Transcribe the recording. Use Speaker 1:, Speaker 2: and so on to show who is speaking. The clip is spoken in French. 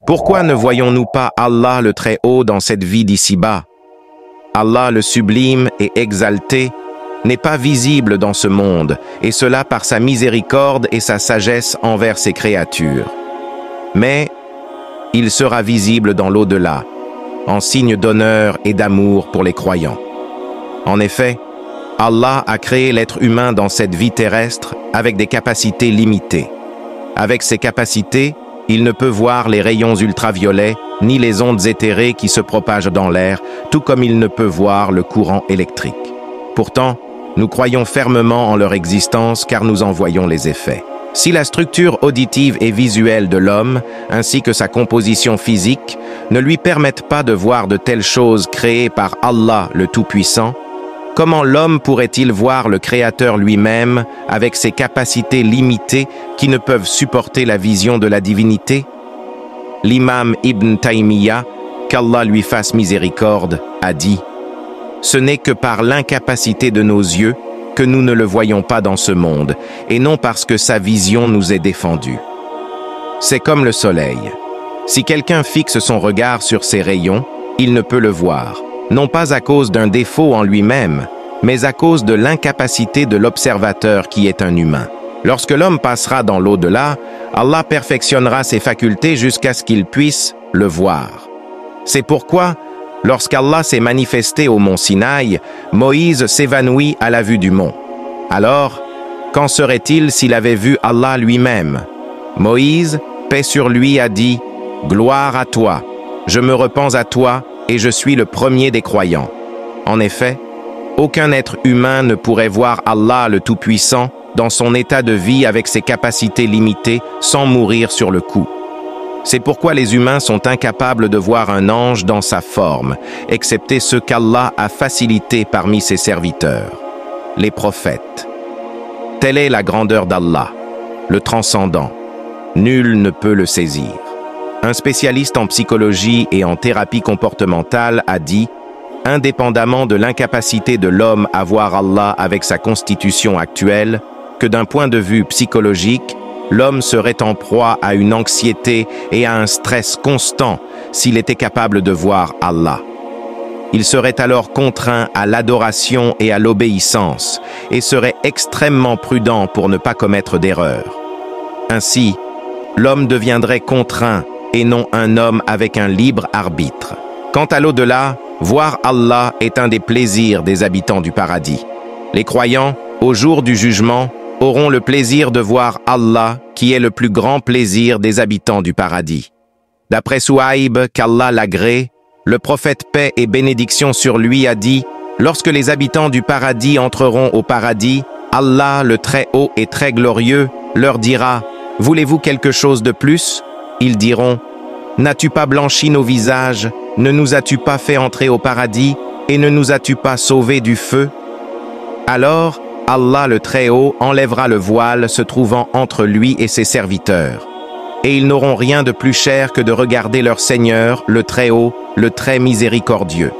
Speaker 1: Pourquoi ne voyons-nous pas Allah le Très-Haut dans cette vie d'ici-bas? Allah le sublime et exalté n'est pas visible dans ce monde, et cela par sa miséricorde et sa sagesse envers ses créatures. Mais il sera visible dans l'au-delà, en signe d'honneur et d'amour pour les croyants. En effet, Allah a créé l'être humain dans cette vie terrestre avec des capacités limitées. Avec ces capacités, il ne peut voir les rayons ultraviolets ni les ondes éthérées qui se propagent dans l'air, tout comme il ne peut voir le courant électrique. Pourtant, nous croyons fermement en leur existence car nous en voyons les effets. Si la structure auditive et visuelle de l'homme, ainsi que sa composition physique, ne lui permettent pas de voir de telles choses créées par Allah le Tout-Puissant, comment l'homme pourrait-il voir le Créateur lui-même avec ses capacités limitées qui ne peuvent supporter la vision de la divinité? L'imam Ibn Taymiyyah, qu'Allah lui fasse miséricorde, a dit « Ce n'est que par l'incapacité de nos yeux que nous ne le voyons pas dans ce monde, et non parce que sa vision nous est défendue. C'est comme le soleil. Si quelqu'un fixe son regard sur ses rayons, il ne peut le voir, non pas à cause d'un défaut en lui-même, mais à cause de l'incapacité de l'observateur qui est un humain. Lorsque l'homme passera dans l'au-delà, Allah perfectionnera ses facultés jusqu'à ce qu'il puisse le voir. C'est pourquoi, lorsqu'Allah s'est manifesté au mont Sinaï, Moïse s'évanouit à la vue du mont. Alors, qu'en serait-il s'il avait vu Allah lui-même? Moïse, paix sur lui, a dit « Gloire à toi, je me repens à toi et je suis le premier des croyants. » En effet, aucun être humain ne pourrait voir Allah le Tout-Puissant dans son état de vie avec ses capacités limitées sans mourir sur le coup. C'est pourquoi les humains sont incapables de voir un ange dans sa forme, excepté ceux qu'Allah a facilités parmi ses serviteurs, les prophètes. Telle est la grandeur d'Allah, le transcendant. Nul ne peut le saisir. Un spécialiste en psychologie et en thérapie comportementale a dit « Indépendamment de l'incapacité de l'homme à voir Allah avec sa constitution actuelle, que d'un point de vue psychologique, l'homme serait en proie à une anxiété et à un stress constant s'il était capable de voir Allah. Il serait alors contraint à l'adoration et à l'obéissance et serait extrêmement prudent pour ne pas commettre d'erreurs. Ainsi, l'homme deviendrait contraint et non un homme avec un libre arbitre. Quant à l'au-delà, voir Allah est un des plaisirs des habitants du paradis. Les croyants, au jour du jugement, auront le plaisir de voir Allah, qui est le plus grand plaisir des habitants du paradis. D'après Souhaïb, qu'Allah l'agrée, le prophète paix et bénédiction sur lui a dit « Lorsque les habitants du paradis entreront au paradis, Allah, le Très-Haut et très glorieux, leur dira « Voulez-vous quelque chose de plus ?» Ils diront « N'as-tu pas blanchi nos visages? Ne nous as-tu pas fait entrer au paradis? Et ne nous as-tu pas sauvés du feu ?» Alors, Allah le Très-Haut enlèvera le voile se trouvant entre lui et ses serviteurs. Et ils n'auront rien de plus cher que de regarder leur Seigneur, le Très-Haut, le très miséricordieux.